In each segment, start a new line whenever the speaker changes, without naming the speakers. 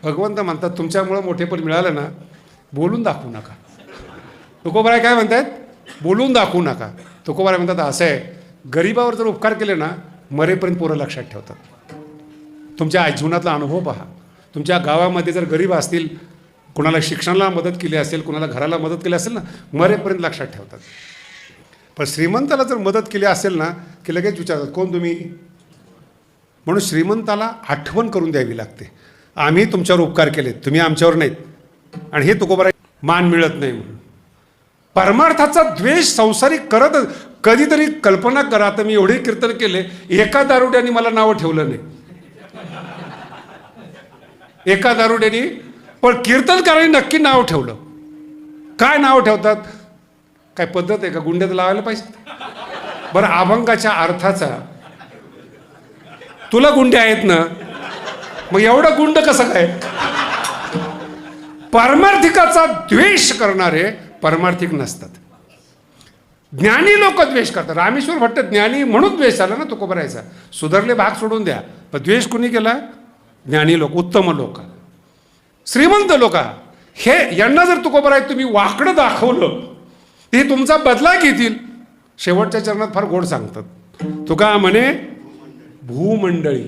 भगवंत म्हणतात तुमच्यामुळं मोठेपण मिळालं ना, बोलून दाखवू नका. तुकोबाराय काय म्हणतात? बोलून दाखवू नका. तुकोबाराय म्हणतात असं आहे, गरीबावर जर उपकार केले ना, मरेपर्यंत पोरं लक्षात ठेवतात. तुमच्या जीवनातला अनुभव पहा. तुमच्या गावामध्ये जर गरीब असतील, कुणाला शिक्षणाला मदत केली असेल, कुणाला घराला मदत केली असेल ना, मरेपर्यंत लक्षात ठेवतात. पण श्रीमंताला जर मदत केली असेल ना, की लगेच विचारतात कोण तुम्ही. म्हणून श्रीमंताला आठवण करून द्यावी लागते, आम्ही तुमच्यावर उपकार केलेत, तुम्ही आमच्यावर नाहीत. आणि हे तुकोबाराय मान मिळत नाही म्हणून. परमार्थाचा द्वेष संसारिक करत कधीतरी कल्पना करा, तर मी एवढे कीर्तन केले, एका दारुड्याने मला नावं ठेवलं नाही. एका दारुड्याने, पण कीर्तनकारांनी नक्की नाव ठेवलं. काय नाव ठेवतात? काय पद्धत आहे का गुंड्यात लावायला पाहिजे? बरं, अभंगाच्या अर्थाचा तुला गुंडे आहेत ना, मग एवढा गुंड कसं काय? पारमार्थिकाचा द्वेष करणारे परमार्थिक नसतात. ज्ञानी लोक द्वेष करतात. रामेश्वर भट्ट ज्ञानी म्हणून द्वेष आला ना तुकोबारायचा. सुधारले भाग सोडून द्या, पण द्वेष कुणी केला? ज्ञानी लोक, उत्तम लोक, श्रीमंत लोक. हे यांना जर तुकोबाराय तुम्ही वाकडं दाखवलं, ते तुमचा बदला घेतील. शेवटच्या चरणात फार गोड सांगतात. तुका म्हणे भूमंडळी,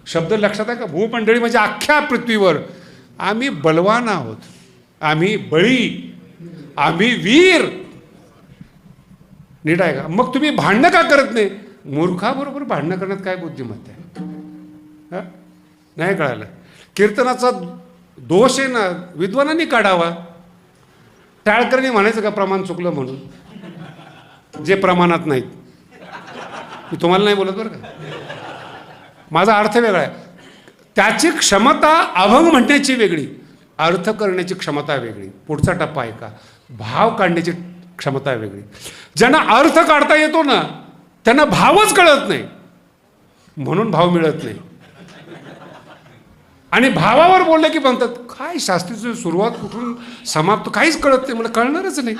शब्द लक्षात आहे का? भूमंडळी म्हणजे अख्ख्या पृथ्वीवर आम्ही बलवान आहोत, आम्ही बळी, आम्ही वीर. नीट आहे का? मग तुम्ही भांडणं का करत नाही? मूर्खाबरोबर भांडणं करण्यात काय बुद्धिमत्ता आहे? नाही कळालं. कीर्तनाचा दोष आहे ना, विद्वानांनी काढावा. टाळकरणी म्हणायचं का प्रमाण चुकलं म्हणून, जे प्रमाणात नाहीत. मी तुम्हाला नाही बोलत बरं का, माझा अर्थ वेगळा आहे. त्याची क्षमता अभंग म्हणण्याची वेगळी, अर्थ करण्याची क्षमता वेगळी. पुढचा टप्पा आहे का, भाव काढण्याची क्षमता वेगळी. ज्यांना अर्थ काढता येतो ना, त्यांना भावच कळत नाही, म्हणून भाव मिळत नाही. आणि भावावर बोलले की म्हणतात काय शास्त्रीची सुरुवात कुठून समाप्त काहीच कळत नाही, मला कळणारच नाही.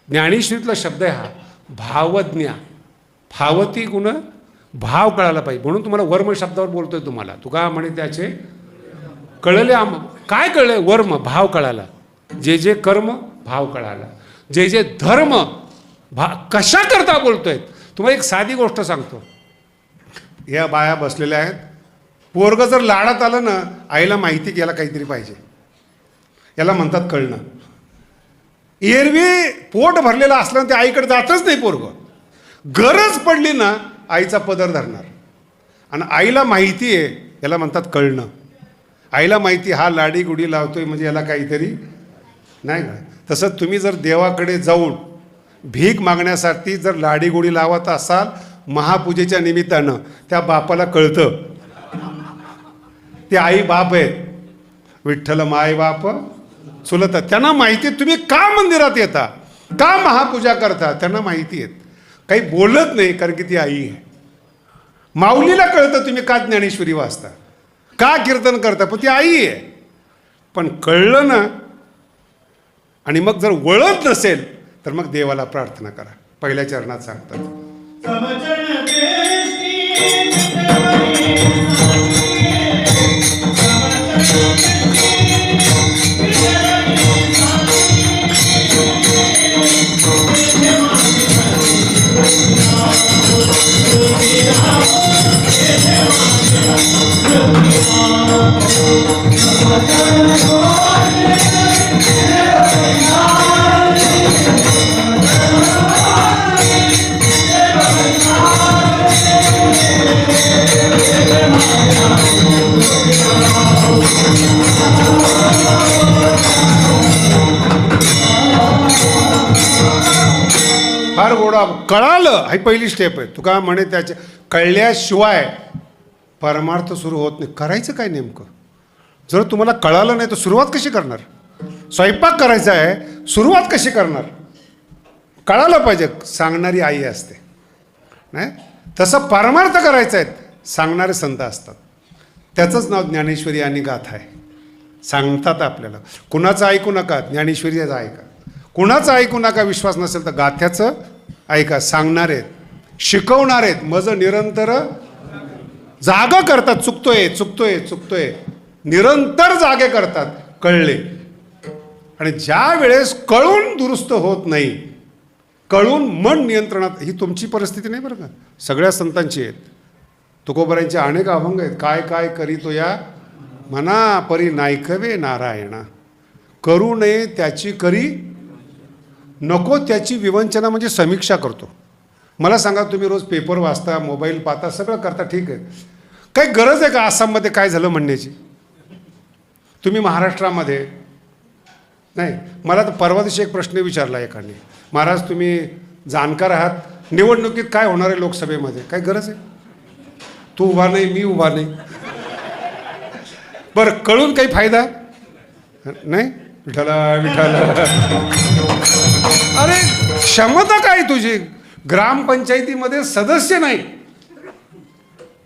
ज्ञानेश्वरीतला शब्द आहे हा, भावज्ञा. भावती गुण, भाव कळायला पाहिजे. म्हणून तुम्हाला वर्म शब्दावर बोलतोय. तुम्हाला तुका म्हणे त्याचे कळले, काय कळले? वर्म, भाव कळाला. जे जे कर्म, भाव कळाला. जे जे धर्म, कशा करता बोलतोय. तुम्हाला एक साधी गोष्ट सांगतो. या बाया बसलेल्या आहेत. पोरगं जर लाडात आलं ना, आईला माहिती की याला काहीतरी पाहिजे, याला म्हणतात कळणं. एरवी पोट भरलेलं असलं ते आईकडे जातच नाही पोरगं. गरज पडली ना, आईचा पदर धरणार. आणि आईला माहिती आहे, याला म्हणतात कळणं. आईला माहिती हा लाडी गुडी लावतोय म्हणजे याला काहीतरी नाही का. तसं तुम्ही जर देवाकडे जाऊन भीक मागण्यासाठी जर लाडी गुडी लावत असाल महापूजेच्या निमित्तानं, त्या बापाला कळतं ते आई बाप आहे. विठ्ठल माय बाप चुलत. त्यांना माहिती आहे तुम्ही का मंदिरात येता, का महापूजा करता, त्यांना माहिती आहे. काही बोलत नाही कारण की ती आई आहे. माऊलीला कळतं तुम्ही का ज्ञानेश्वरी वाचता, का कीर्तन करता, पण ती आई आहे. पण कळलं ना, आणि मग जर वळत नसेल तर मग देवाला प्रार्थना करा. पहिल्या चरणात सांगतात फार गोडा. कळालं ही पहिली स्टेप आहे. तुका म्हणे त्याच्या कळल्याशिवाय परमार्थ सुरू होत नाही. करायचं काय नेमकं? जर तुम्हाला कळालं नाही तर सुरुवात कशी करणार? स्वयंपाक करायचा आहे, सुरुवात कशी करणार? कळालं पाहिजे. सांगणारी आई असते नाही, तसं परमार्थ करायचं आहे सांगणारे संत असतात. त्याचंच नाव ज्ञानेश्वरी आणि गाथा आहे. सांगतात आपल्याला. कुणाचं ऐकू नका, ज्ञानेश्वरीचं ऐका. कुणाचं ऐकू नका, विश्वास नसेल तर गाथ्याचं ऐका. सांगणार आहेत, शिकवणार आहेत, मज निरंतर जागा करतात. चुकतोय चुकतोय चुकतोय निरंतर जागे करतात, कळले. आणि ज्या वेळेस कळून दुरुस्त होत नाही, कळून मन नियंत्रणात, ही तुमची परिस्थिती नाही बरं का, सगळ्या संतांची आहेत. तुकोबरायांचे अनेक अभंग आहेत. काय काय करीतो या मना परी नायकवे नारायणा, करू नये त्याची करी नको त्याची विवंचना, म्हणजे समीक्षा करतो. मला सांगा, तुम्ही रोज पेपर वाचता, मोबाईल पाहता, सगळं करता, ठीक आहे, काही गरज आहे का आसाममध्ये काय झालं म्हणण्याची? तुम्ही महाराष्ट्रामध्ये नाही. मला तर परवा दिवशी एक प्रश्न विचारला एकाने, महाराज तुम्ही जाणकार आहात, निवडणुकीत काय होणार आहे लोकसभेमध्ये, काय गरज आहे? तू उभा नाही, मी उभा नाही, बरं कळून काही फायदा नाही? विठाला विठाला, अरे क्षमता काय तुझी? ग्रामपंचायतीमध्ये सदस्य नाही,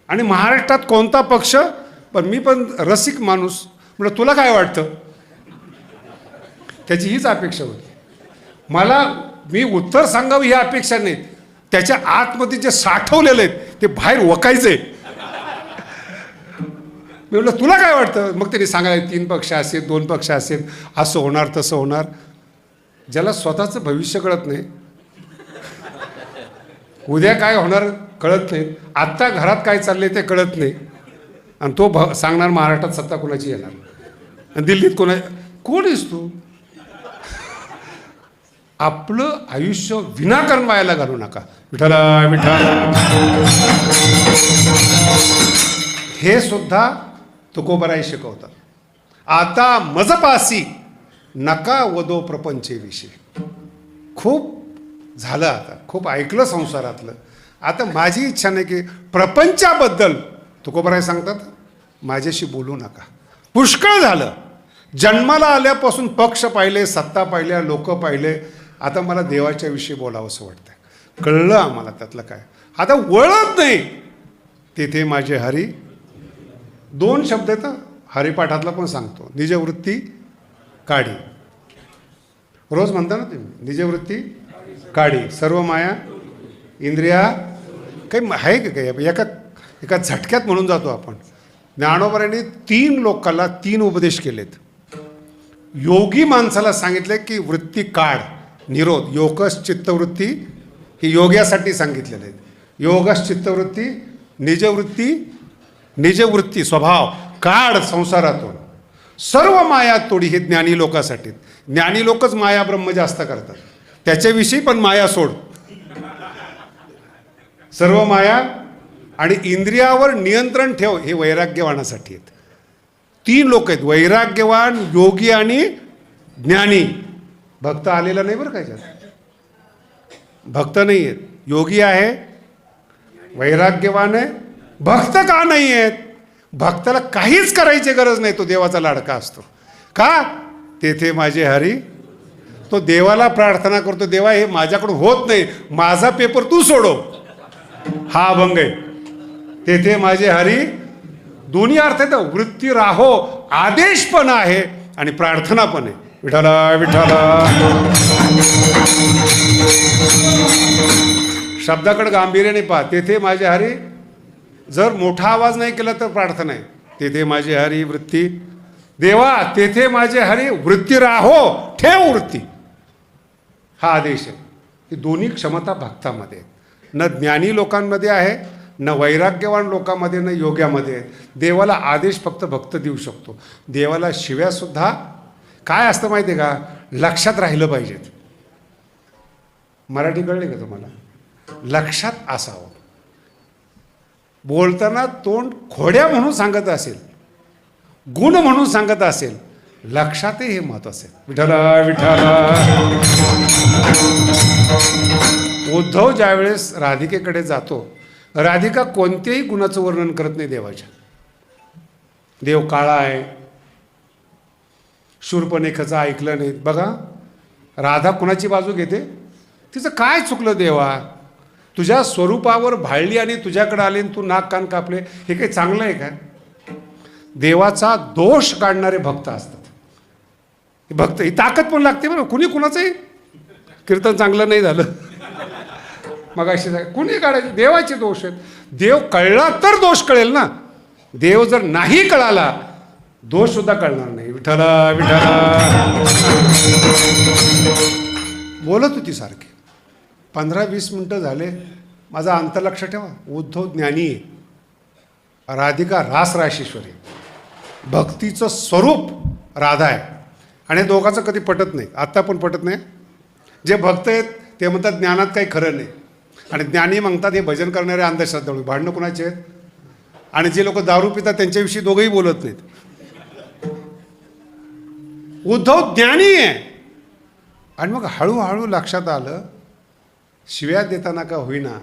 आणि महाराष्ट्रात कोणता पक्ष? पण मी पण रसिक माणूस, म्हणजे तुला काय वाटतं? त्याची हीच अपेक्षा होती मला. मी उत्तर सांगावं ही अपेक्षा नाही, त्याच्या आतमध्ये जे साठवलेलं आहेत ते बाहेर वकायचे. मी म्हटलं तुला काय वाटतं? मग त्यांनी सांगायला 3 पक्ष असेल, 2 पक्ष असेल, असं होणार तसं होणार. ज्याला स्वतःचं भविष्य कळत नाही, उद्या काय होणार कळत नाही, आत्ता घरात काय चाललंय ते कळत नाही, आणि तो सांगणार महाराष्ट्रात सत्ता कोणाची येणार, आणि दिल्लीत कोण आहेस तू? आपलं आयुष्य विनाकारण व्हायला घालू नका. विठाला विठाला, हे सुद्धा तुकोबराय शिकवतात. आता मजपासी नका वदो प्रपंचे विषय. खूप झालं, आता खूप ऐकलं संसारातलं, आता माझी इच्छा नाही की प्रपंचाबद्दल, तुकोबराय सांगतात, माझ्याशी बोलू नका. पुष्कळ झालं, जन्माला आल्यापासून पक्ष पाहिले, सत्ता पाहिल्या, लोक पाहिले, आता मला देवाच्या विषयी बोलावं असं वाटतं. कळलं आम्हाला त्यातलं काय, आता वळत नाही. तेथे माझे हरी, 2 शब्द आहेत हरिपाठातला पण सांगतो, निजवृत्ती काढी. रोज म्हणता ना तुम्ही, निजवृत्ती काढी सर्व माया इंद्रिया. काही आहे का काही? एका झटक्यात म्हणून जातो आपण. ज्ञानोबांनी 3 लोकांना 3 उपदेश केलेत. योगी माणसाला सांगितले की वृत्ती काढ, निरोध. योगश चित्तवृत्ती ही योग्यासाठी सांगितलेले आहेत. योगश चित्तवृत्ती, निजवृत्ती स्वभाव काढ संसारातून. सर्व माया तोडी, हे ज्ञानी लोकांसाठी. ज्ञानी लोकच माया ब्रह्म जास्त करतात, त्याच्याविषयी पण माया सोड. सर्व माया आणि इंद्रियावर नियंत्रण ठेव, हे वैराग्यवानासाठी आहेत. 3 लोक आहेत, वैराग्यवान, योगी आणि ज्ञानी. भक्त आलेला नाही बरं काय, भक्त नाही आहेत. योगी आहे, वैराग्यवान आहे. भक्त का नाही आहेत? भक्ताला काहीच करायची गरज नाही, तो देवाचा लाडका असतो. का? तेथे माझे हरी, तो देवाला प्रार्थना करतो, देवा हे माझ्याकडून होत नाही, माझा पेपर तू सोडव. हा अभंग आहे. तेथे माझे हरी, दोन्ही अर्थ आहेत. वृत्ती राहो, आदेश पण आहे आणि प्रार्थना पण आहे. विठाला विठाला, शब्दाकडे गांभीर्याने पहा. तेथे माझे हरी, जर मोठा आवाज नाही केला तर प्रार्थना आहे. तेथे माझे हरी वृत्ती, देवा तेथे माझे हरी वृत्ती राहो, ठेव वृत्ती, हा आदेश आहे. ही दोन्ही क्षमता भक्तामध्ये आहेत. न ज्ञानी लोकांमध्ये आहे, न वैराग्यवान लोकांमध्ये, न योग्यामध्ये आहे. देवाला आदेश फक्त भक्त देऊ शकतो. देवाला शिव्यासुद्धा काय असतं माहिती आहे का, लक्षात राहिलं पाहिजेत. मराठी कळली का तुम्हाला? लक्षात असावं. बोलताना तोंड खोड्या म्हणून सांगत असेल, गुण म्हणून सांगत असेल, लक्षातही हे महत्त्वाचं आहे. विठाला विठाला. उद्धव ज्यावेळेस राधिकेकडे जातो, राधिका कोणत्याही गुणाचं वर्णन करत नाही देवाच्या. देव काळा आहे, शूर्पणखेचं ऐकलं नाही. बघा राधा कुणाची बाजू घेते? तिचं काय चुकलं देवा? तुझ्या स्वरूपावर भाळली आणि तुझ्याकडे आले आणि तू नाक कान कापले, हे काही चांगलं आहे का? देवाचा दोष काढणारे भक्त असतात. भक्त ही ताकद पण लागते बरं. कुणी कुणाचंही कीर्तन चांगलं नाही झालं, मग अशी कुणी काढायचे? देवाचे दोष आहेत. देव कळला तर दोष कळेल ना. देव जर नाही कळाला दोष सुद्धा कळणार नाही. विठ्ठला विठ्ठला बोलत होती सारखी. 15-20 मिनटं झाले. माझा अंत लक्ष ठेवा. उद्धव ज्ञानी आहे, राधिका रास राशेश्वरी. भक्तीचं स्वरूप राधा आहे. आणि दोघांचं कधी पटत नाही. आत्ता पण पटत नाही. जे भक्त आहेत ते म्हणतात ज्ञानात काही खरं नाही, आणि ज्ञानी म्हणतात हे भजन करणारे अंधश्रद्धाळू. भांडणं कोणाचे आहेत? आणि जे लोक दारू पितात त्यांच्याविषयी दोघंही बोलत नाहीत. उद्धव ज्ञानी आहे. आणि मग हळूहळू लक्षात आलं, शिव्या देताना का होईना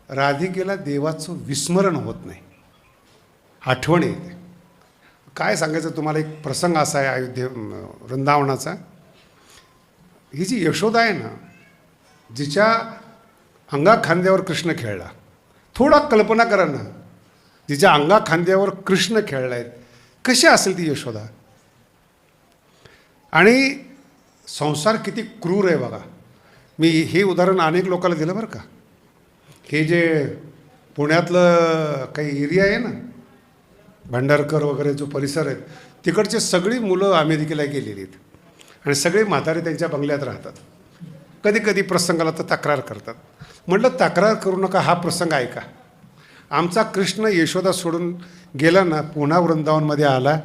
राधिकेला देवाचं विस्मरण होत नाही, आठवण येते. काय सांगायचं तुम्हाला, एक प्रसंग असा आहे वृंदावनाचा. ही जी यशोदा आहे ना, जिच्या अंगा खांद्यावर कृष्ण खेळला, थोडा कल्पना करा ना, जिच्या अंगा खांद्यावर कृष्ण खेळला आहे, कशी असेल ती यशोदा. आणि संसार किती क्रूर आहे बघा. मी हे उदाहरण अनेक लोकांना दिलं बरं का. हे जे पुण्यातलं काही एरिया आहे ना, भांडारकर वगैरे जो परिसर आहे, तिकडचे सगळी मुलं अमेरिकेला गेलेली आहेत, आणि सगळे म्हातारे त्यांच्या बंगल्यात राहतात. कधी कधी प्रसंगाला तर तक्रार करतात. म्हटलं तक्रार करू नका, हा प्रसंग ऐका. आमचा कृष्ण यशोदा सोडून गेला ना, पुन्हा वृंदावनमध्ये आला.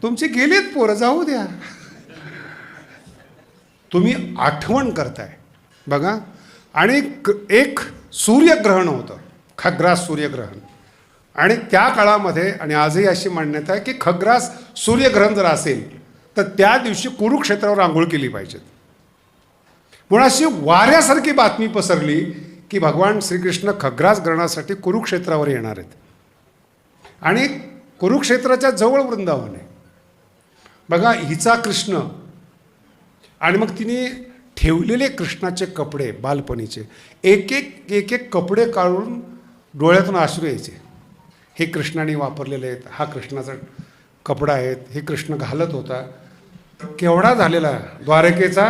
तुमची गेलीत पोरं, जाऊ द्या. तुम्ही आठवण करताय बघा. आणि एक सूर्यग्रहण होतं, खग्रास सूर्यग्रहण. आणि त्या काळामध्ये, आणि आजही अशी मान्यता आहे की खग्रास सूर्यग्रहण जर असेल तर त्या दिवशी कुरुक्षेत्रावर आंघोळ केली पाहिजे. म्हणून अशी वाऱ्यासारखी बातमी पसरली की भगवान श्रीकृष्ण खग्रास ग्रहणासाठी कुरुक्षेत्रावर येणार आहेत. आणि कुरुक्षेत्राच्या जवळ वृंदावन आहे बघा. हिचा कृष्ण, आणि मग तिने ठेवलेले कृष्णाचे कपडे बालपणीचे एक एक कपडे काढून डोळ्यातून अश्रू यायचे. हे कृष्णाने वापरलेले आहेत, हा कृष्णाचा कपडा आहेत, हे कृष्ण घालत होता. केवढा झालेला द्वारकेचा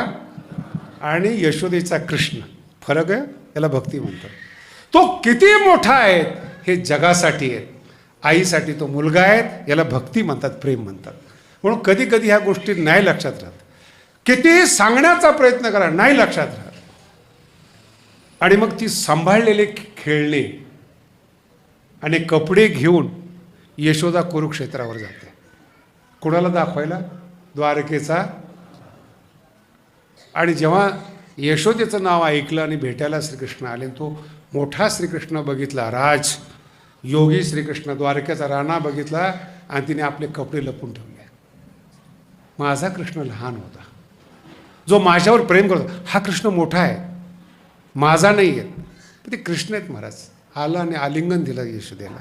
आणि यशोदेचा कृष्ण. फरक आहे, याला भक्ती म्हणतात. तो किती मोठा आहे हे जगासाठी आहे, आईसाठी तो मुलगा आहे, याला भक्ती म्हणतात, प्रेम म्हणतात. म्हणून कधी कधी ह्या गोष्टी नाही लक्षात राहत. किती सांगण्याचा प्रयत्न करा, नाही लक्षात राहत. आणि मग ती सांभाळलेले खेळणे आणि कपडे घेऊन यशोदा कुरुक्षेत्रावर जाते. कुणाला दाखवायला? द्वारकेचा. आणि जेव्हा यशोदेचं नाव ऐकलं आणि भेटायला श्रीकृष्ण आले, तो मोठा श्रीकृष्ण बघितला, राज योगी श्रीकृष्ण, द्वारकेचा राणा बघितला, आणि तिने आपले कपडे लपून ठेवले. माझा कृष्ण लहान होता, जो माझ्यावर प्रेम करतो. हा कृष्ण मोठा आहे, माझा नाही आहे. ते कृष्ण आहेत महाराज. आला आणि आलिंगन दिलं यशोदेला.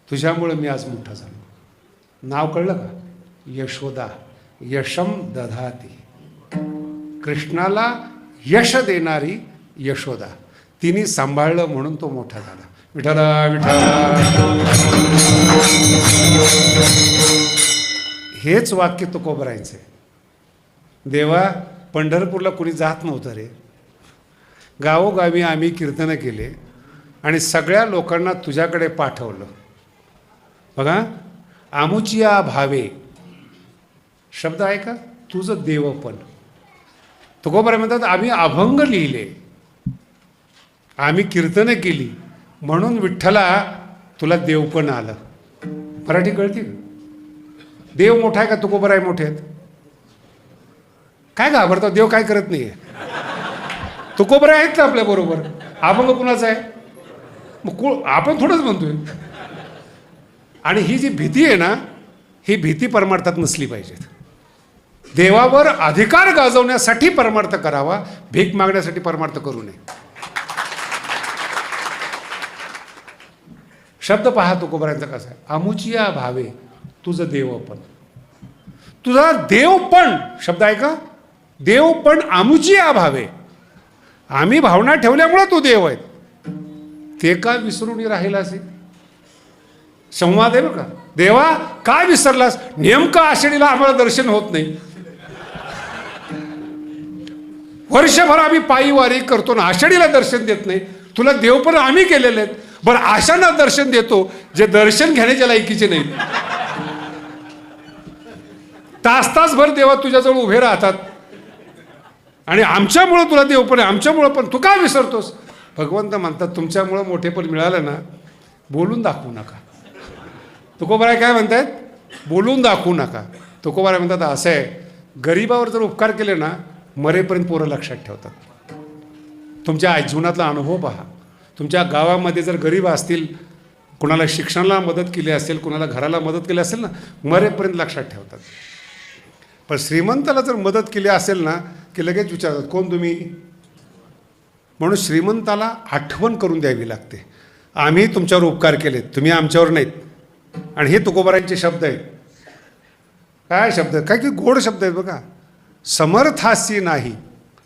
तुझ्यामुळे मी आज मोठा झालो. नाव कळलं का? यशोदा. यशम दधाती. कृष्णाला यश देणारी यशोदा. तिने सांभाळलं म्हणून तो मोठा झाला. विठ्ठला विठ्ठला. हेच वाक्य तुकोबरायचं आहे. देवा, पंढरपूरला कुणी जात नव्हतं रे. गावोगावी आम्ही कीर्तनं केले आणि सगळ्या लोकांना तुझ्याकडे पाठवलं. बघा, आमुचिया भावे शब्द आहे का? तुझं देवपण. तुकोबराय म्हणतात आम्ही अभंग लिहिले, आम्ही कीर्तनं केली, म्हणून विठ्ठला तुला देवपण आलं. मराठी कळते का? देव मोठा आहे का तुकोबराय मोठे आहेत? काय घाबरतो? देव काय करत नाहीये. तुकोबराय आहेत ना आपल्या बरोबर. अभंग कुणाचा आहे? मग आपण थोडंच म्हणतोय. आणि ही जी भीती आहे ना, ही भीती परमार्थात नसली पाहिजे. देवावर अधिकार गाजवण्यासाठी परमार्थ करावा, भीक मागण्यासाठी परमार्थ करू नये. शब्द पहा तुकोबरायांचा कसा आहे. अमुचिया भावे तुझं देवपण. तुझा देवपण शब्द आहे का? देवपण अमुचिया भावे. आम्ही भावना ठेवल्यामुळे तू देव आहे. ते का विसरून राहिला असे? संवाद आहे बरं का. देवा काय विसरलास? नेमकं आषाढीला आम्हाला दर्शन होत नाही. वर्षभर आम्ही पायी वारी करतो ना, आषाढीला दर्शन देत नाही. तुला देवपण आम्ही केलेले आहेत. बरं, आशांना दर्शन देतो जे दर्शन घेण्याच्या लायकीचे नाहीत. तास तासभर देवा तुझ्याजवळ उभे राहतात आणि आमच्यामुळं तुला देव पण आमच्यामुळं पण तू का विसरतोस. भगवंत म्हणतात तुमच्यामुळं मोठेपण मिळालं ना, बोलून दाखवू नका. तुकोबाराय काय म्हणतायत, बोलून दाखवू नका. तुकोबाराय म्हणतात असं आहे, गरिबावर जर उपकार केले ना, मरेपर्यंत पोरं लक्षात ठेवतात. तुमच्या जीवनातला अनुभव पहा. तुमच्या गावामध्ये जर गरीब असतील, कुणाला शिक्षणाला मदत केली असेल, कुणाला घराला मदत केली असेल ना, मरेपर्यंत लक्षात ठेवतात. पण श्रीमंताला जर मदत केली असेल ना, की लगेच विचारतात कोण तुम्ही. म्हणून श्रीमंताला आठवण करून द्यावी लागते, आम्ही तुमच्यावर उपकार केलेत, तुम्ही आमच्यावर नाहीत. आणि हे तुकोबारायांचे शब्द आहेत. काय शब्द, काय की गोड शब्द आहेत बघा. समर्थासी नाही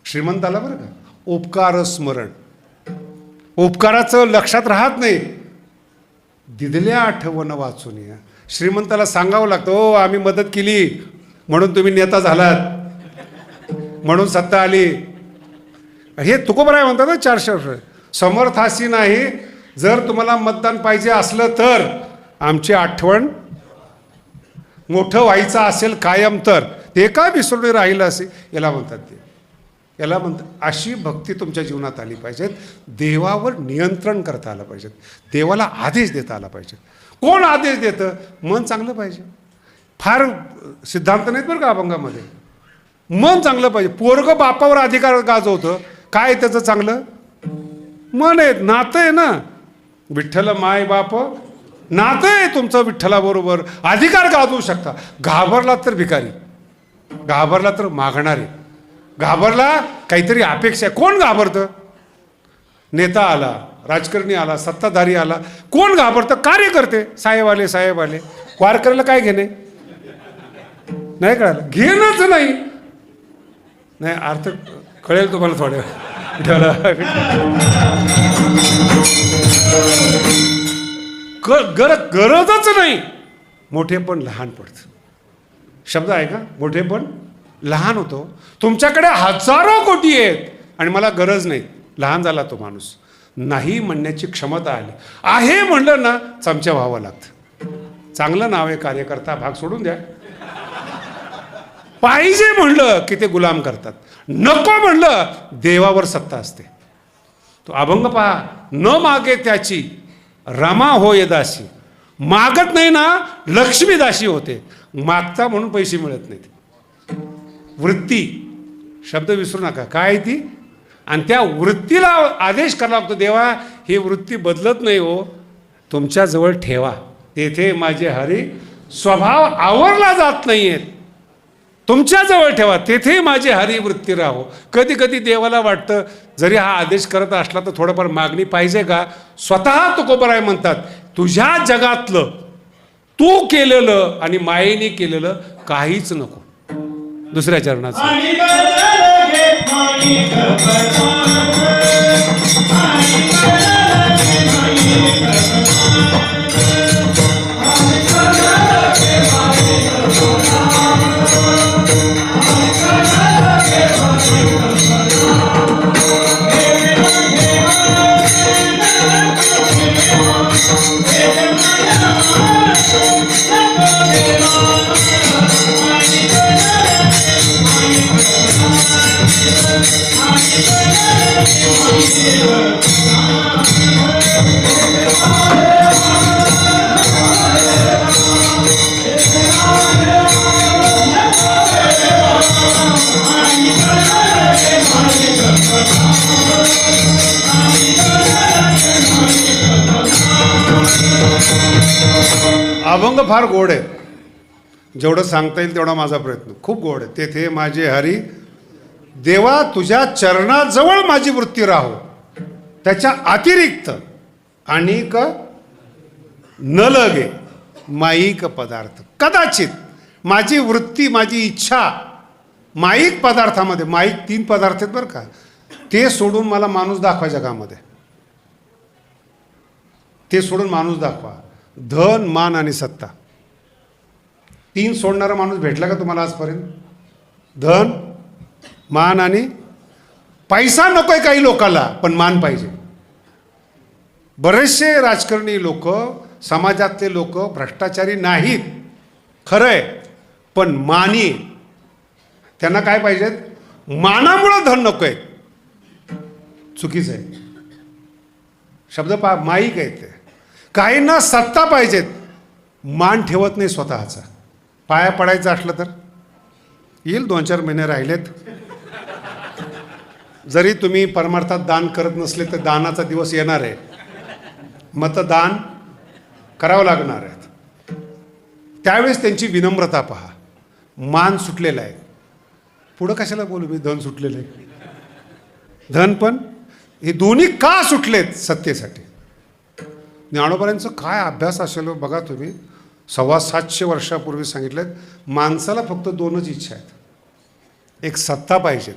श्रीमंताला, बरं का, उपकार स्मरण. उपकाराचं लक्षात राहत नाही, दिदल्या आठवण वाचून या. श्रीमंताला सांगावं लागतं, हो आम्ही मदत केली म्हणून तुम्ही नेता झालात, म्हणून सत्ता आली. हे तुकोबाराय म्हणतात ना 400 वर्ष. समर्थासी नाही, जर तुम्हाला मतदान पाहिजे असलं तर आमची आठवण मोठं व्हायचं असेल कायम, तर ते का विसरून राहिलं असे याला म्हणतात. ते याला म्हणतात अशी भक्ती तुमच्या जीवनात आली पाहिजेत. देवावर नियंत्रण करता आलं पाहिजे, देवाला आदेश देता आला पाहिजे. कोण आदेश देतं, मन चांगलं पाहिजे. फार सिद्धांत नाहीत बरं का अभंगामध्ये. मन चांगलं पाहिजे. पोरगं बापावर अधिकार गाजवतं, काय त्याचं चांगलं मन आहे, नातं आहे ना. विठ्ठल माय बाप नातं आहे तुमचं विठ्ठलाबरोबर, अधिकार गाजवू शकता. घाबरला तर भिकारी, घाबरला तर मागणारे, घाबरला काहीतरी अपेक्षा. कोण घाबरतं, नेता आला, राजकारणी आला, सत्ताधारी आला, कोण घाबरतं, कार्यकर्ते. साहेब आले, साहेब आले. वारकऱ्याला काय घेणे, नाही कळालं, घेणंच नाही. नाही अर्थ कळेल तुम्हाला थोड्या गरजच नाही. मोठेपण लहान पडतं. शब्द आहे का, मोठेपण लहान होतो. तुमच्याकडे हजारो कोटी आहेत आणि मला गरज नाही, लहान झाला तो माणूस. नाही म्हणण्याची क्षमता आली. आहे म्हणलं ना चमच्या व्हावं लागतं. चांगलं नाव आहे कार्यकर्ता, भाग सोडून द्या. पाहिजे म्हणलं की ते गुलाम करतात, नको म्हणलं देवावर सत्ता असते. तो अभंग पहा, न मागे त्याची रमा होय दासी. मागत नाही ना लक्ष्मी दासी होते. मागता म्हणून पैसे मिळत नाहीत. वृत्ती शब्द विसरू नका, काय ती. आणि त्या वृत्तीला आदेश करावा लागतो, देवा ही वृत्ती बदलत नाही हो, तुमच्याजवळ ठेवा. तेथे माझे हरी स्वभाव आवरला जात नाहीयेत, तुमच्याजवळ ठेवा. तेथे माझे हरी वृत्ती राहो. कधी कधी देवाला वाटतं जरी हा आदेश करत असला तर थोडंफार मागणी पाहिजे का. स्वतः तुकोबाराय म्हणतात, तुझ्या जगातलं तू केलेलं आणि मायेने केलेलं काहीच नको. दुसऱ्या चरणाचं अभंग फार गोड आहे. जेवढं सांगता येईल तेवढा माझा प्रयत्न. खूप गोड आहे. तेथे माझे हरी देवा तुझ्या चरणाजवळ माझी वृत्ती राहो, त्याच्या अतिरिक्त अनेक न लगे माईक पदार्थ. कदाचित माझी वृत्ती, माझी इच्छा माईक पदार्थामध्ये, माईक 3 पदार्थ आहेत बरं का, ते सोडून मला माणूस दाखवा जगामध्ये. ते सोडून माणूस दाखवा. धन, मान आणि सत्ता. 3 सोडणारा माणूस भेटला का तुम्हाला आजपर्यंत. धन, मान आणि पैसा नकोय काही लोकांना, पण मान पाहिजे. बरेचसे राजकारणी लोक, समाजातले लोक भ्रष्टाचारी नाहीत खरंय, पण मानी आहे. त्यांना काय पाहिजेत? मानामुळं धन नको आहे. चुकीचं आहे. शब्द माईक आहे ते. काहींना सत्ता पाहिजेत, मान ठेवत नाही स्वतःचा. पाया पडायचं असलं तर येईल, 2-4 महिने राहिलेत. जरी तुम्ही परमार्थात दान करत नसले तर दानाचा दिवस येणार आहे. मतदान करावं लागणार आहे. त्यावेळेस त्यांची विनम्रता पहा. मान सुटलेला आहे. पुढं कशाला बोलू मी? धन सुटलेलं आहे. धन पण हे दोन्ही का सुटलेत? सत्तेसाठी. ज्ञानोबांचं काय अभ्यास असेल बघा तुम्ही. 750 वर्षापूर्वी सांगितलेत, माणसाला फक्त 2च इच्छा आहेत. एक सत्ता पाहिजेत,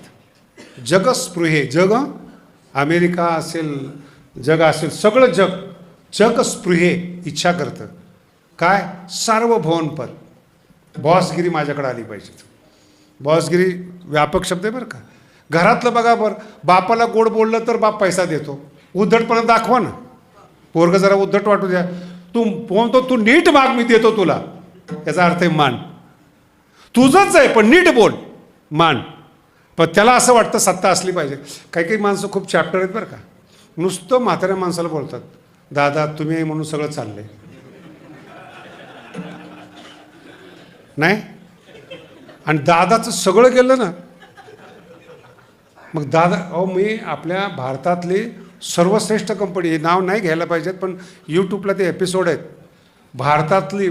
जगस्पृहे. जग अमेरिका असेल, जग असेल, सगळं जगस्पृहे इच्छा करतं. काय? सार्वभौमपद. बॉसगिरी माझ्याकडे आली पाहिजे. बॉसगिरी व्यापक शब्द आहे बरं का. घरातलं बघा बरं, बापाला गोड बोललं तर बाप पैसा देतो. उद्धटपणा दाखवा ना. पोरगं जरा उद्धट वाटू द्या, तू म्हणतो तू नीट माग, मी देतो तुला. याचा अर्थ आहे मान. तुझंच आहे पण नीट बोल, मान. पण त्याला असं वाटतं सत्ता असली पाहिजे. काही काही माणसं खूप चॅप्टर आहेत बरं का. नुसतं म्हाताऱ्या माणसाला बोलतात, दादा तुम्ही म्हणून सगळं चाललंय. नाही, आणि दादाचं सगळं गेलं ना, मग दादा. अहो, मी आपल्या भारतातली सर्वश्रेष्ठ कंपनी, हे नाव नाही घ्यायला पाहिजेत पण यूट्यूबला ते एपिसोड आहेत. भारतातली,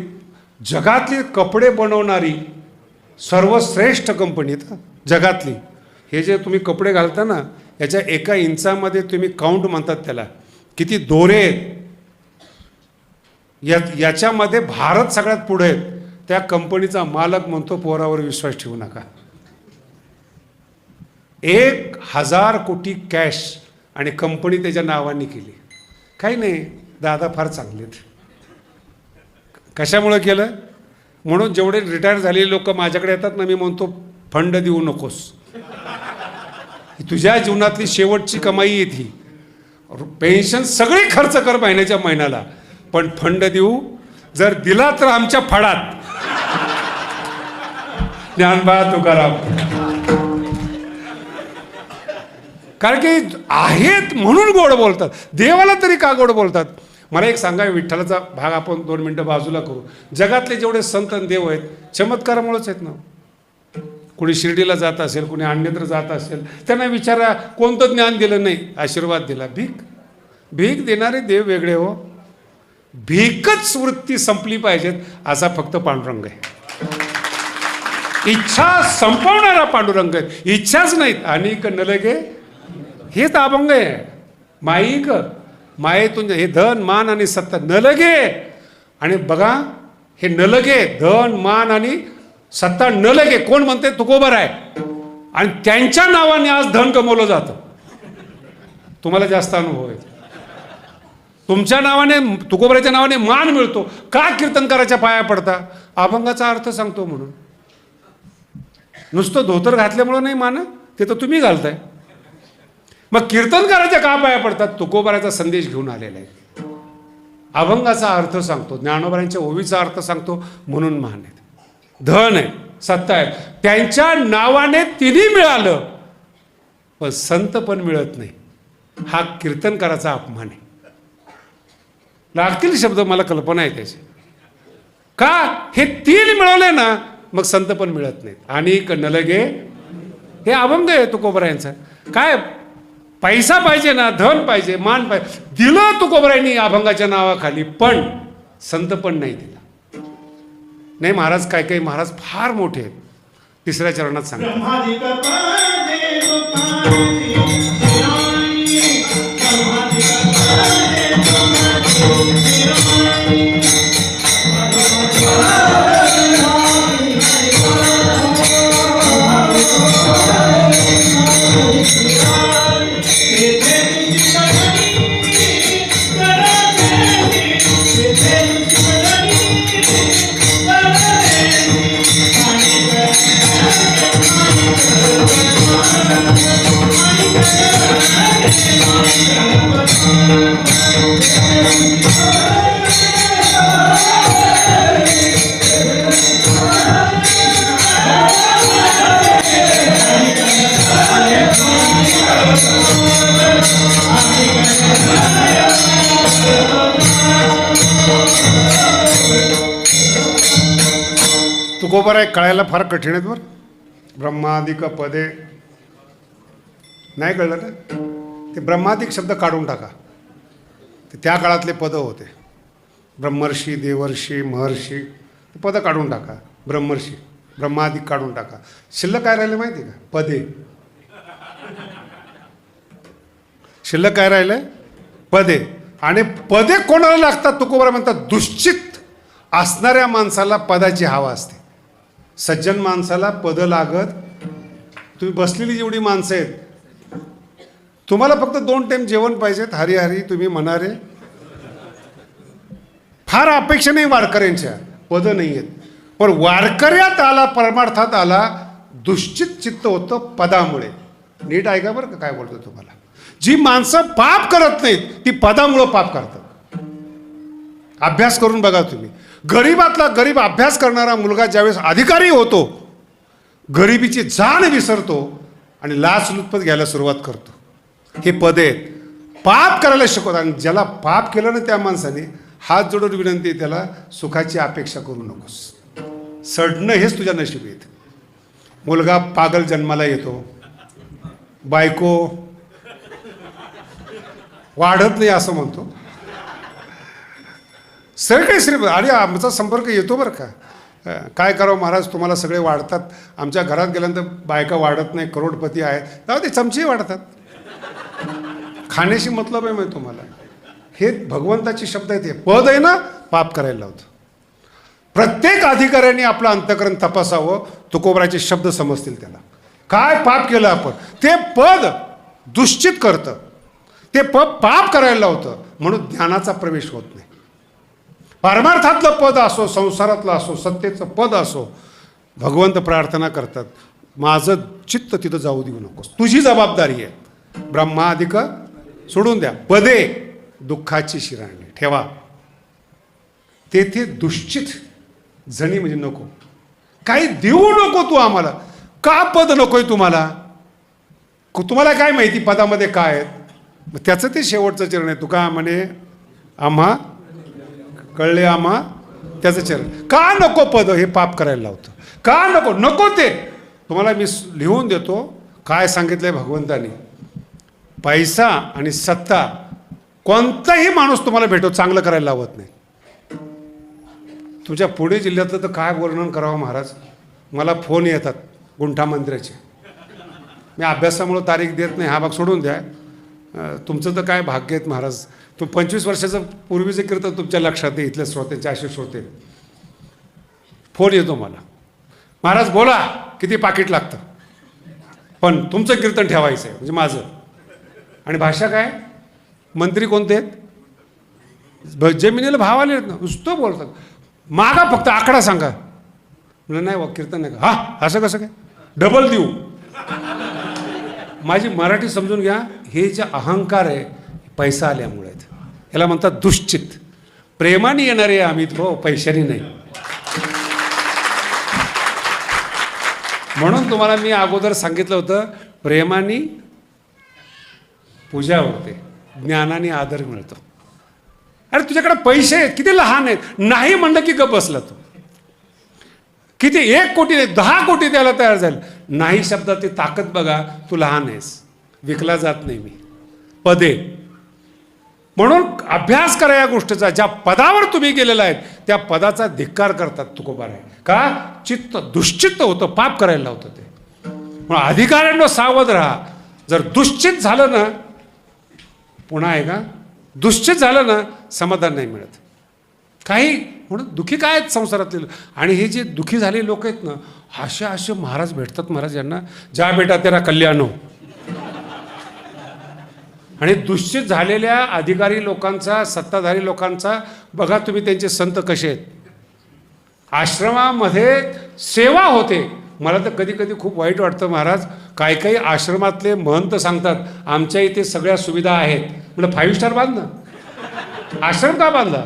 जगातली कपडे बनवणारी सर्वश्रेष्ठ कंपनी आहेत जगातली. हे जे तुम्ही कपडे घालता ना, याच्या 1 इंचामध्ये तुम्ही काउंट म्हणतात त्याला, किती दोरे आहेत. याच्यामध्ये भारत सगळ्यात पुढे आहेत. त्या कंपनीचा मालक म्हणतो पोरावर विश्वास ठेवू नका. 1000 कोटी कॅश आणि कंपनी त्याच्या नावाने केली. काही नाही, दादा फार चांगलेत. कशामुळं केलं? म्हणून जेवढे रिटायर झालेले लोक माझ्याकडे येतात ना, मी म्हणतो फंड देऊ नकोस. तुझ्या जीवनातली शेवटची कमाई आहे ती. पेन्शन सगळी खर्च कर महिन्याच्या महिन्याला, पण फंड देऊ जर दिला तर आमच्या फडात. ज्ञानबा तुकाराम. कारण की आहेत म्हणून गोड बोलतात. देवाला तरी का गोड बोलतात? मला एक सांगा, विठ्ठलाचा भाग आपण 2 मिनटं बाजूला करू. जगातले जेवढे संत आणि देव आहेत चमत्कारामुळेच आहेत ना. कुणी शिर्डीला जात असेल, कुणी अन्यत्र जात असेल, त्यांना विचारा कोणतं ज्ञान दिलं नाही, आशीर्वाद दिला. भीक देणारे देव वेगळे हो. भीकच वृत्ती संपली पाहिजेत असा फक्त पांडुरंग आहे. इच्छा संपवणारा पांडुरंग आहे. इच्छाच नाहीत. अनेक नलगे हेच अभंग आहे. माईक मायेतून हे धन मान आणि सत्ता नलगे. आणि बघा हे नलगे, धन मान आणि सत्ता नलगे कोण म्हणते? तुकोबर आहे. आणि त्यांच्या नावाने आज धन कमवलं जातं. तुम्हाला जास्त अनुभव आहे. तुमच्या नावाने, तुकोबराच्या नावाने मान मिळतो. का? कीर्तनकाराच्या पाया पडता. अभंगाचा अर्थ सांगतो म्हणून. नुसतं धोतर घातल्यामुळं नाही मान, ते तर तुम्ही घालताय. मग कीर्तनकाराच्या का पाया पडतात? तुकोबाराचा संदेश घेऊन आलेला आहे. अभंगाचा अर्थ सांगतो, ज्ञानोबारांच्या ओवीचा अर्थ सांगतो म्हणून मान आहे, धन आहे, सत्ता आहे. त्यांच्या नावाने तिन्ही मिळालं, पण संत पण मिळत नाही. हा कीर्तनकाराचा अपमान आहे. लागतील शब्द, मला कल्पना आहे त्याची. का? हे 3 मिळवले ना, मग संत पण मिळत नाहीत. अनेक नलगे हे अभंग आहे तुकोबरायांचा. काय? पैसा पाहिजे ना, धन पाहिजे, मान पाहिजे. दिलं तुकोबरायांनी अभंगाच्या नावाखाली, पण संत पण नाही दिला. नाही महाराज, काय काही महाराज फार मोठे आहेत. 3ऱ्या चरणात सांगतात, तुकोबाराय कळायला फार कठीण आहेत बरं. ब्रह्मादिक पदे नाही कळलं ना, ते ब्रह्मादिक शब्द काढून टाका. ते त्या काळातले पदं होते. ब्रह्मर्षी, देवर्षी, महर्षी, ते पदं काढून टाका. ब्रह्मर्षी, ब्रह्मादिक काढून टाका. शिल्लक काय राहिले माहिती का? पदे. शिल्लक काय राहिलंय? पदे. आणि पदे कोणाला लागतात? तुकोबाराय म्हणतात दुश्चित असणाऱ्या माणसाला पदाची हवा असते. सज्जन माणसाला पदं लागत. तुम्ही बसलेली जेवढी माणसं आहेत, तुम्हाला फक्त 2 टाइम जेवण पाहिजेत. हरी हरी तुम्ही म्हणारे. फार अपेक्षा नाही वारकऱ्यांच्या, पदं नाही आहेत. पण वारकऱ्यात आला, परमार्थात आला, दुश्चित चित्त होतं पदामुळे. नीट ऐका बरं का काय बोलतो तुम्हाला. जी माणसं पाप करत नाहीत ती पदामुळं पाप करतात. अभ्यास करून बघा तुम्ही. गरीबातला गरीब अभ्यास करणारा मुलगा ज्यावेळेस अधिकारी होतो, गरिबीची जाण विसरतो आणि लाचलुचपत घ्यायला सुरुवात करतो. हे पद आहेत. पाप करायला शिकवतात. आणि ज्याला पाप केलं ना त्या माणसाने, हात जोडून विनंती आहे त्याला, सुखाची अपेक्षा करू नकोस. सडणं हेच तुझ्या नशिबीत. मुलगा पागल जन्माला येतो, बायको वाढत नाही असं म्हणतो. सगळे श्री आणि आमचा संपर्क येतो बरं का. काय करावं महाराज, तुम्हाला सगळे वाढतात, आमच्या घरात गेल्यानंतर बायका वाढत नाही, करोडपती आहेत. तेव्हा ते चमचे वाढतात. खाण्याशी मतलब आहे माहिती तुम्हाला. हे भगवंताचे शब्द आहेत. हे पद आहे ना, पाप करायला लावतं. प्रत्येक अधिकाऱ्याने आपलं अंतःकरण तपासावं. तुकोबारायचे शब्द समजतील त्याला. काय पाप केलं आपण, ते पद दुश्चित करतं, ते पाप करायला लावतं. म्हणून ज्ञानाचा प्रवेश होत नाही. परमार्थातलं पद असो, संसारातलं असो, सत्तेचं पद असो, भगवंत प्रार्थना करतात, माझं चित्त तिथं जाऊ देऊ नकोस. तुझी जबाबदारी आहे. ब्रह्मादिक सोडून द्या. पदे दुःखाची शिराणी ठेवा. तेथे दुश्चित जणी म्हणजे नको. काही देऊ नको तू आम्हाला. का पद नकोय तुम्हाला? तुम्हाला काय माहिती पदामध्ये काय आहेत? त्याचं ते शेवटचं चरण आहे. तुका म्हणे आम्हा कळले, आम्हा त्याचं चरण. का नको पद? हे पाप करायला लावतं. का नको? नको ते तुम्हाला मी लिहून देतो. काय सांगितलंय भगवंतानी. पैसा आणि सत्ता कोणताही माणूस तुम्हाला भेटो चांगलं करायला लावत नाही. तुमच्या पुणे जिल्ह्यातलं तर काय वर्णन करावं महाराज. मला फोन येतात गुंठा मंदिराचे. मी अभ्यासामुळं तारीख देत नाही, हा भाग सोडून द्या. तुमचं तर काय भाग्य आहेत महाराज. 25 वर्षाचं पूर्वीचं कीर्तन तुमच्या लक्षात आहे. इथल्या श्रोत्यांचे असे श्रोते. फोन येतो मला, महाराज बोला किती पाकिट लागतं, पण तुमचं कीर्तन ठेवायचं आहे, म्हणजे माझं. आणि भाषा काय? मंत्री कोणते आहेत? जमिनीला भाव आले आहेत ना, नुसतं बोलतात. मागा फक्त आकडा सांगा. म्हणजे नाही वा कीर्तन नाही का? हा असं कसं काय? डबल देऊ. माझी मराठी समजून घ्या. हे जे अहंकार आहे पैसा आल्यामुळे, याला म्हणतात दुश्चित. प्रेमाने येणारे अमित भाऊ, पैशाने नाही. म्हणून तुम्हाला मी अगोदर सांगितलं होतं, प्रेमाने पूजा होते, ज्ञानाने आदर मिळतो. अरे तुझ्याकडे पैसे आहेत, किती लहान आहेत, नाही म्हणलं की गप बसला तू. किती 1 कोटी नाही, 10 कोटी द्यायला तयार झालं. नाही शब्दात ती ताकद बघा. तू लहान आहेस, विकला जात नाही मी. पदे. म्हणून अभ्यास करा या गोष्टीचा. ज्या पदावर तुम्ही गेलेला आहेत त्या पदाचा धिक्कार करतात तुकोबाराय. का? चित्त दुश्चित्त होतं, पाप करायला लावतं ते. म्हणून अधिकाऱ्यांना सावध राहा. जर दुश्चित झालं ना, पुन्हा आहे का, दुश्चित झालं ना, समाधान नाही मिळत काही. म्हणून दुःखी काय आहेत संसारातले. आणि हे जे दुःखी झाले लोक आहेत ना, असे महाराज भेटतात. महाराज यांना ज्या बेटा तेरा कल्याण हो. आणि दुश्चित झालेल्या अधिकारी लोकांचा, सत्ताधारी लोकांचा बघा तुम्ही, त्यांचे संत कसे आहेत. आश्रमामध्ये सेवा होते. मला तर कधी कधी खूप वाईट वाटतं महाराज. काही आश्रमातले महंत सांगतात आमच्या इथे सगळ्या सुविधा आहेत. म्हणजे 5 स्टार बांधलं, आश्रम का बांधला?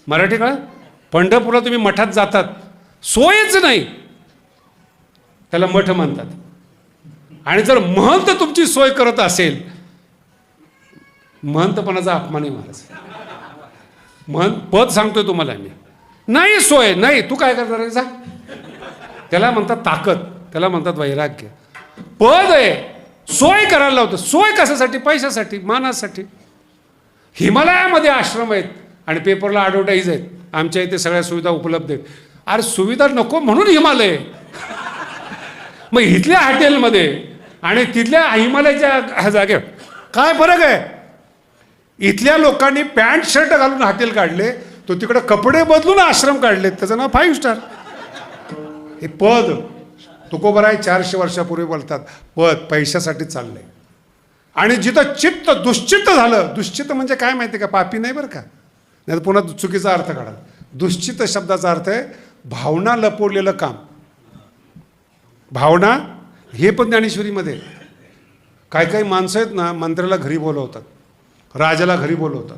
मराठी कळा. पंढरपूरला तुम्ही मठात जातात, सोयच नाही, त्याला मठ म्हणतात. आणि जर महंत तुमची सोय करत असेल, महंतपणाचा अपमान आहे महाराज. महंत पद सांगतोय तुम्हाला मी. नाही सोय नाही, तू काय करणार आहे? जा त्याला म्हणतात ताकद, त्याला म्हणतात वैराग्य. पद आहे, सोय करायला लावतं. सोय कशासाठी? पैशासाठी, मानासाठी. हिमालयामध्ये आश्रम आहेत आणि पेपरला ॲडव्हर्टाईज आहेत, आमच्या इथे सगळ्या सुविधा उपलब्ध आहेत. अरे सुविधा नको म्हणून हिमालय. मग इथल्या हॉटेलमध्ये आणि तिथल्या हिमालयाच्या जागेवर काय फरक आहे? इथल्या लोकांनी पॅन्ट शर्ट घालून हॉटेल काढले, तो तिकडे कपडे बदलून आश्रम काढले, त्याचं नाव 5 स्टार. हे पद तुकोबराय 400 वर्षापूर्वी बोलतात, पद पैशासाठी चाललंय. आणि जिथं चित्त दुश्चित्त झालं, दुश्चित्त म्हणजे काय माहिती का? पापी नाही बरं का, नाही तर पुन्हा चुकीचा अर्थ काढा. दुश्चित्त शब्दाचा अर्थ आहे भावना लपवलेलं काम. भावना हे पण ज्ञानेश्वरीमध्ये. काही माणसं आहेत ना, मंत्र्याला घरी बोलवतात, राजाला घरी बोलवतात.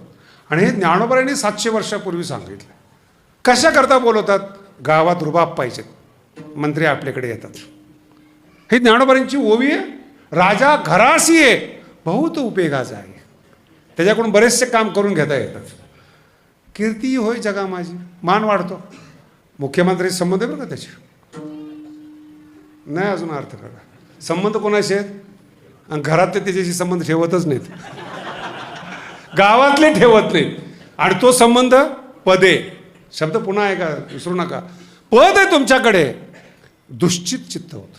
आणि हे ज्ञानोबांनी 700 वर्षापूर्वी सांगितलं. कशा करता बोलवतात? गावात रुबाब पाहिजेत, मंत्री आपल्याकडे येतात. हे ज्ञानोबांची ओवी आहे. राजा घराशी आहे, बहुत उपयोगाचा आहे, त्याच्याकडून बरेचसे काम करून घेता येतात. कीर्ती होय जगा माझी, मान वाढतो. मुख्यमंत्री संबंध आहे बरं का त्याचे, नाही अजून अर्थ करा. संबंध कोणाशी आहेत? आणि घरातले त्याच्याशी संबंध ठेवतच नाहीत, गावातले ठेवत नाहीत. आणि तो संबंध पदे, शब्द पुन्हा आहे का, विसरू नका. पद आहे तुमच्याकडे, दुश्चित चित्त होतं.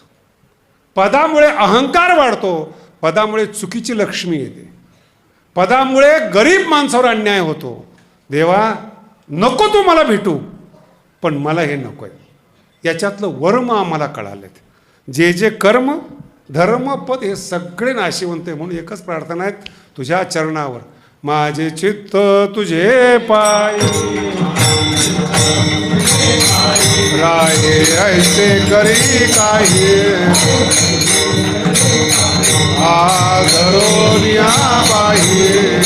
पदामुळे अहंकार वाढतो, पदामुळे चुकीची लक्ष्मी येते, पदामुळे गरीब माणसावर अन्याय होतो. देवा नको तू मला भेटू, पण मला हे नको आहे. याच्यातलं वर्म आम्हाला कळालेत. जे जे कर्म धर्म पद हे सगळे नाशिवंत आहे. म्हणून एकच प्रार्थना आहे तुझ्या चरणावर, माझे चित्त तुझे पायी राहे ऐसे करी काही आधरोनिया बाही.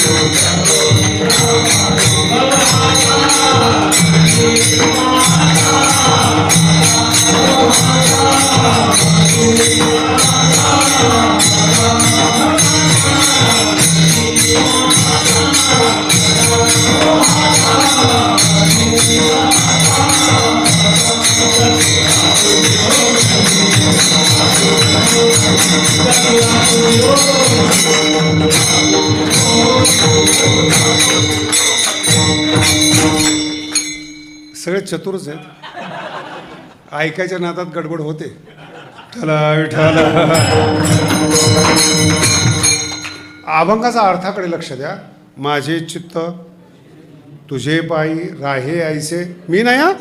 सगळे चतुरच आहेत, ऐकायच्या नादात गडबड होते. अभंगाचा अर्थाकडे लक्ष द्या. माझे चित्त तुझे पायी राहे ऐसे, मी नाही हा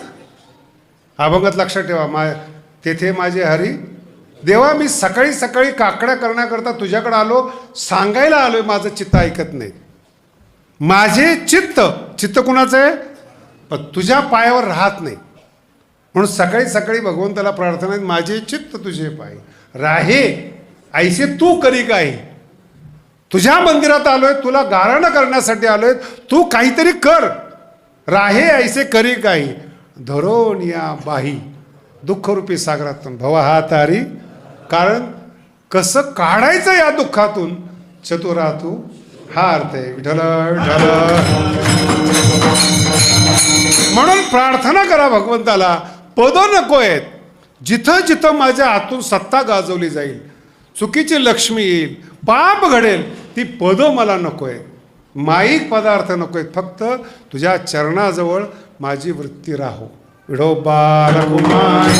अभंगात लक्षात ठेवा. तेथे माझे हरी. देवा मी सकाळी सकाळी काकड्या करण्याकरता तुझ्याकडे आलो, सांगायला आलोय माझं चित्त ऐकत नाही. माझे चित्त, चित्त कुणाचं आहे? पण तुझ्या पायावर राहत नाही. म्हणून सकाळी सकाळी भगवंताला प्रार्थना आहे, माझे चित्त तुझे पायी राहे ऐसे तू करी काही. तुझ्या मंदिरात आलोय, तुला गाराणं करण्यासाठी आलोय, तू काहीतरी कर. राहे ऐसे करी काही धरोन या बाही. दुःखरूपी सागरातून भव हा तारी. कारण कसं काढायचं या दुःखातून, चतुरा तू, हा अर्थ आहे. विठ्ठल विठ्ठल. म्हणून प्रार्थना करा भगवंताला, पद नको आहेत. जिथं जिथं माझ्या हातून सत्ता गाजवली जाईल, चुकीची लक्ष्मी येईल, पाप घडेल, ती पद मला नको आहे. माईक पदार्थ नको आहेत. फक्त तुझ्या चरणाजवळ माझी वृत्ती राहो. विठोबा रघुमाई.